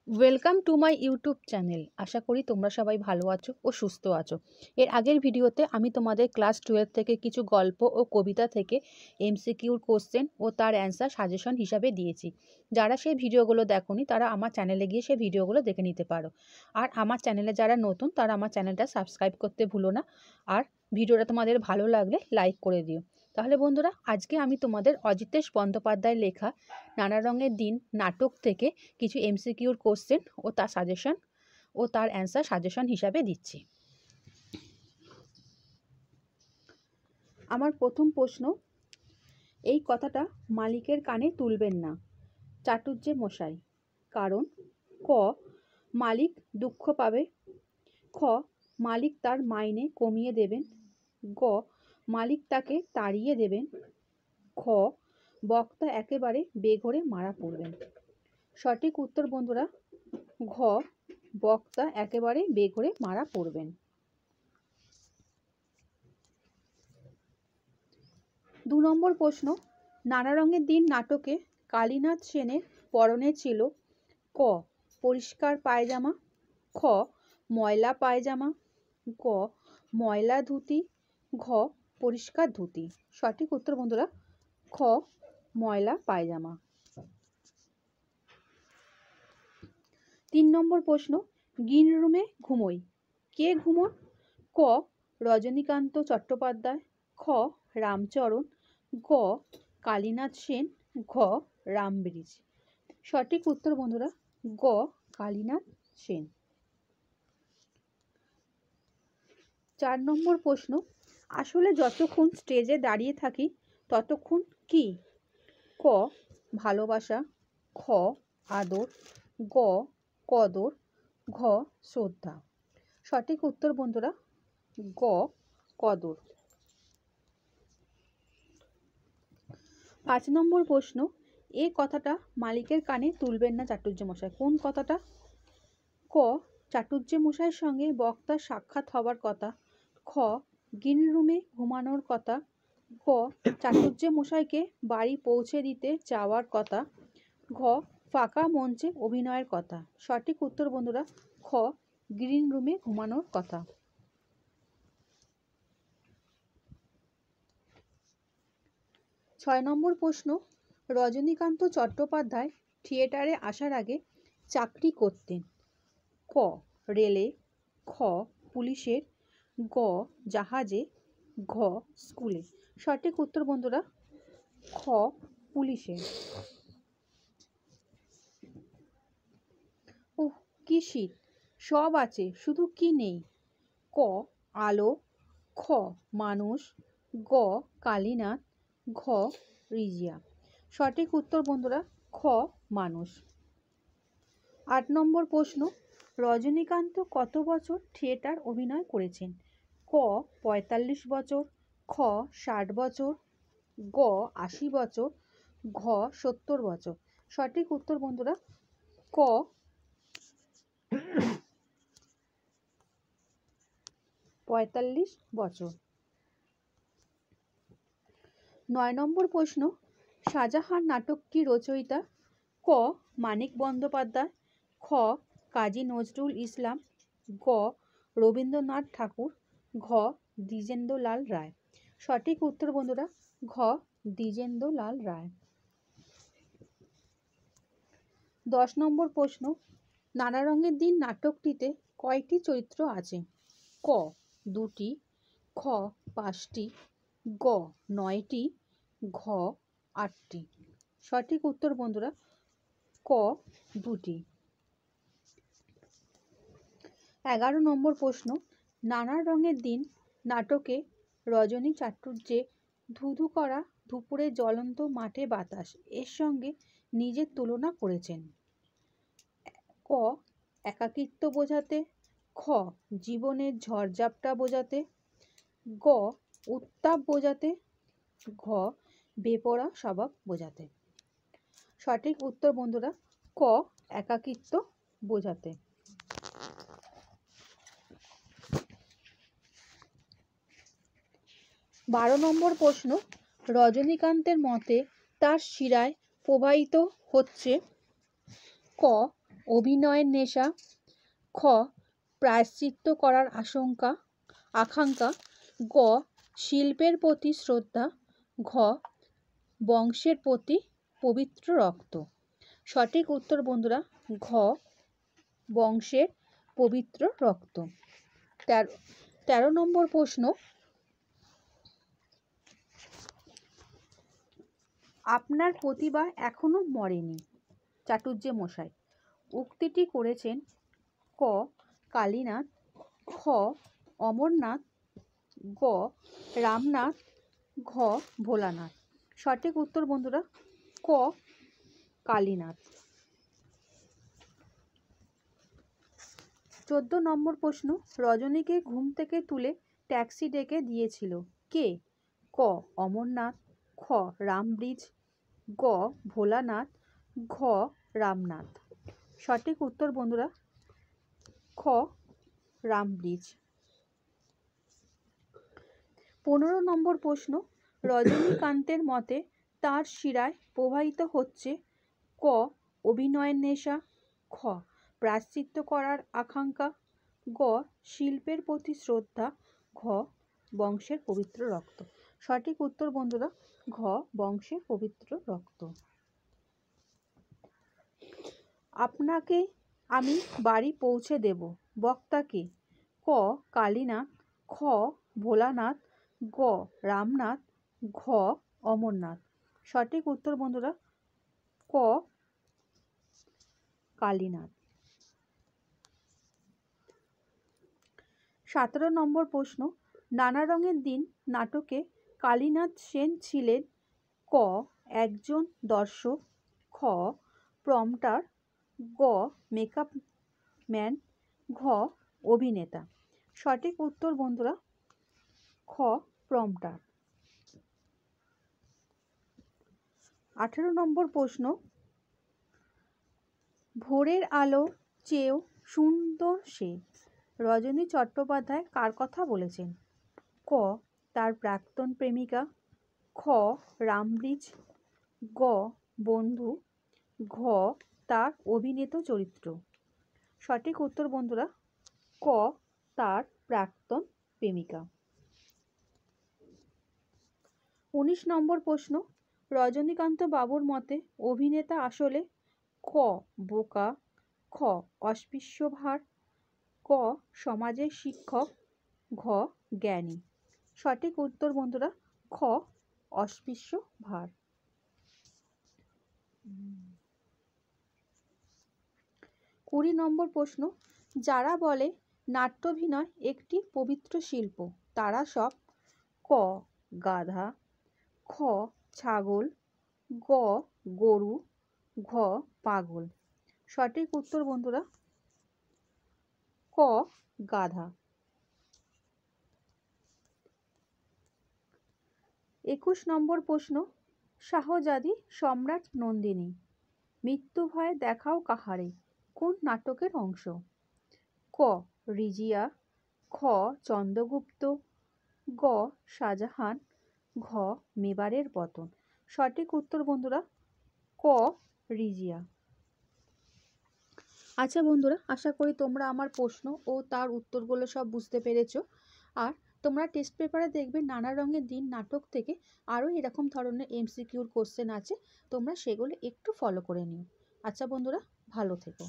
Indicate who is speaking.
Speaker 1: Welcome to my YouTube channel. আশা করি তোমরা সবাই ভালো আছো ও সুস্থ আছো। এর আগের ভিডিওতে আমি তোমাদের ক্লাস 12 থেকে কিছু গল্প ও কবিতা থেকে এমসিকিউর কোশ্চেন ও তার অ্যান্সার সাজেশন হিসাবে দিয়েছি। যারা সেই ভিডিওগুলো দেখোনি তারা আমার চ্যানেলে গিয়ে সেই ভিডিওগুলো দেখে নিতে পারো। আর আমার চ্যানেলে যারা নতুন তারা আমার চ্যানেলটা সাবস্ক্রাইব করতে ভুলো না। আর ভিডিওটা তোমাদের ভালো লাগলে লাইক করে দিও। তাহলে বন্ধুরা, আজকে আমি তোমাদের অজিতেশ বন্দ্যোপাধ্যায়ের লেখা নানা রঙের দিন নাটক থেকে কিছু এমসিকিউর কোশ্চেন ও তার সাজেশন ও তার অ্যান্সার সাজেশন হিসাবে দিচ্ছি। আমার প্রথম প্রশ্ন, এই কথাটা মালিকের কানে তুলবেন না চাটুজ্জে মশাই। কারণ ক, মালিক দুঃখ পাবে, খ, মালিক তার মাইনে কমিয়ে দেবেন, গ, মালিক তাকে তাড়িয়ে দেবেন, খ, বক্তা একেবারে বেঘরে মারা পড়বেন। সঠিক উত্তর বন্ধুরা ঘ, বক্তা একেবারে বেঘরে মারা পড়বেন। 2 নম্বর প্রশ্ন, নানা রঙের দিন নাটকে কালীনাথ সেনের পরনে ছিল ক, পরিষ্কার পায়জামা, খ, ময়লা পায়জামা, গ, ময়লা ধুতি, ঘ, পরিষ্কার ধুতি। সঠিক উত্তর বন্ধুরা খ, ময়লা পায়জামা। 3 নম্বর প্রশ্ন, গ্রিন রুমে ঘুমোই, কে ঘুমোন? ক, রজনীকান্ত চট্টোপাধ্যায়, খ, রামচরণ, গ, কালীনাথ সেন, ঘ, রামব্রিজ। সঠিক উত্তর বন্ধুরা গ, কালীনাথ সেন। 4 নম্বর প্রশ্ন, আসলে যতক্ষণ স্টেজে দাঁড়িয়ে থাকি ততক্ষণ কি? ক, ভালোবাসা, খ, আদর, গ, কদর, ঘ, শ্রদ্ধা। সঠিক উত্তর বন্ধুরা গ, কদর। 5 নম্বর প্রশ্ন, এ কথাটা মালিকের কানে তুলবেন না চাটুজ্জে মশাই। কোন কথাটা? ক, চাটুজ্জে মশাইয়ের সঙ্গে বক্তার সাক্ষাৎ হবার কথা, খ, গ্রিন রুমে ঘুমানোর কথা, গ, চাটুজ্জে মশাইকে বাড়ি পৌঁছে দিতে যাওয়ার কথা, ঘ, ফাঁকা মঞ্চে অভিনয়ের কথা। সঠিক উত্তর বন্ধুরা খ, গ্রিন রুমে ঘুমানোর কথা। 6 নম্বর প্রশ্ন, রজনীকান্ত চট্টোপাধ্যায় থিয়েটারে আসার আগে চাকরি করতেন ক, রেলে, খ, পুলিশের, গ, জাহাজে, ঘ, স্কুলে। সঠিক উত্তর বন্ধুরা খ, পুলিশের। ওহ কি শীত, সব আছে শুধু কি নেই? ক, আলো, খ, মানুষ, গ, কালীনাথ, ঘ, রিজিয়া। সঠিক উত্তর বন্ধুরা খ, মানুষ। 8 নম্বর প্রশ্ন, রজনীকান্ত কত বছর থিয়েটার অভিনয় করেছেন? ক, 45 বছর, খ, 60 বছর, গ, 80 বছর, ঘ, 70 বছর। সঠিক উত্তর বন্ধুরা ক, 45 বছর। 9 নম্বর প্রশ্ন, শাহজাহান নাটকটির রচয়িতা? ক, মানিক বন্দ্যোপাধ্যায়, খ, কাজী নজরুল ইসলাম, গ, রবীন্দ্রনাথ ঠাকুর, ঘ, দ্বিজেন্দ্রলাল রায়। সঠিক উত্তর বন্ধুরা ঘ, দ্বিজেন্দ্রলাল রায়। 10 নম্বর প্রশ্ন, নানা রঙের দিন নাটকটিতে কয়টি চরিত্র আছে? ক, 2টি, খ, 5টি, গ, 9টি, ঘ, 8টি। সঠিক উত্তর বন্ধুরা ক, 2টি। 11 নম্বর প্রশ্ন, নানা রঙের দিন নাটকে রজনী চাটুজ্জে ধুধু করা দুপুরে জ্বলন্ত মাঠে বাতাস এর সঙ্গে নিজের তুলনা করেছেন। ক, একাকিত্ব বোঝাতে, খ, জীবনের ঝড়ঝাপটা বোঝাতে, গ, উত্তাপ বোঝাতে, ঘ, বেপরোয়া স্বভাব বোঝাতে। সঠিক উত্তর বন্ধুরা ক, একাকিত্ব বোঝাতে। 12 নম্বর প্রশ্ন, রজনীকান্তের মতে তার শিরায় প্রবাহিত হচ্ছে ক, অভিনয়ের নেশা, খ প্রায়শ্চিত্ত করার আকাঙ্ক্ষা, গ শিল্পের প্রতি শ্রদ্ধা, ঘ বংশের প্রতি পবিত্র রক্ত। সঠিক উত্তর বন্ধুরা ঘ বংশের পবিত্র রক্ত। 13 নম্বর প্রশ্ন, আপনার প্রতিভা এখনো মরেনি চাটুজ্জে মশাই উক্তিটি করেছেন ক কালীনাথ, খ অমরনাথ, গ রামনাথ, ঘ ভোলানাথ। সঠিক উত্তর বন্ধুরা ক কালীনাথ। 14 নম্বর প্রশ্ন, রজনীকে ঘুম থেকে তুলে ট্যাক্সি ডেকে দিয়েছিল কে? ক অমরনাথ, খ রামব্রিজ, গ ভোলানাথ, ঘ রামনাথ। সঠিক উত্তর বন্ধুরা খ রামব্রিজ। 15 নম্বর প্রশ্ন, রজনীকান্তের মতে তার শিরায় প্রবাহিত হচ্ছে ক অভিনয়ের নেশা, খ প্রায়শ্চিত্ত করার আকাঙ্ক্ষা, গ শিল্পের প্রতি শ্রদ্ধা, ঘ বংশের পবিত্র রক্ত। সঠিক উত্তর বন্ধুরা ঘ বংশের পবিত্র রক্ত। আপনাকে আমি বাড়ি পৌঁছে দেব বক্তা কে? ক কালীনাথ, খ ভোলানাথ, গ রামনাথ, ঘ অমরনাথ। সঠিক উত্তর বন্ধুরা ক কালীনাথ। 17 নম্বর প্রশ্ন, নানা রঙের দিন নাটকে কালীনাথ সেন ছিলেন ক একজন দর্শক, খ প্রম্পটার, গ মেকআপ ম্যান, ঘ অভিনেতা। সঠিক উত্তর বন্ধুরা খ প্রম্পটার। 18 নম্বর প্রশ্ন, ভোরের আলো চেয়েও সুন্দর সে রজনী চট্টোপাধ্যায় কার কথা বলেছেন? ক তার প্রাক্তন প্রেমিকা, খ রামব্রিজ, গ বন্ধু, ঘ তার অভিনীত চরিত্র। সঠিক উত্তর বন্ধুরা ক তার প্রাক্তন প্রেমিকা। 19 নম্বর প্রশ্ন, রজনীকান্ত বাবুর মতে অভিনেতা আসলে ক বোকা, খ অস্পৃশ্য ভার, ক সমাজের শিক্ষক, ঘ জ্ঞানী। সঠিক উত্তর বন্ধুরা খ অস্পৃশ্য ভার। 20 নম্বর প্রশ্ন, যারা বলে নাট্যাভিনয় একটি পবিত্র শিল্প তারা সব ক গাধা, খ ছাগল, গ গরু, ঘ পাগল। সঠিক উত্তর বন্ধুরা ক গাধা। 21 নম্বর প্রশ্ন, শাহজাদি সম্রাট নন্দিনী মৃত্যু ভয় দেখাও কাহারে কোন নাটকের অংশ? ক রিজিয়া, খ চন্দ্রগুপ্ত, গ শাহজাহান, ঘ মেবারের পতন। সঠিক উত্তর বন্ধুরা ক রিজিয়া। আচ্ছা বন্ধুরা, আশা করি তোমরা আমার প্রশ্ন ও তার উত্তরগুলো সব বুঝতে পেরেছো। আর তোমরা টেস্ট পেপারে দেখবে নানা রঙের দিন নাটক থেকে আরও এরকম ধরনের এমসিকিউর কোশ্চেন আছে, তোমরা সেগুলো একটু ফলো করে নিও। আচ্ছা বন্ধুরা, ভালো থেকো।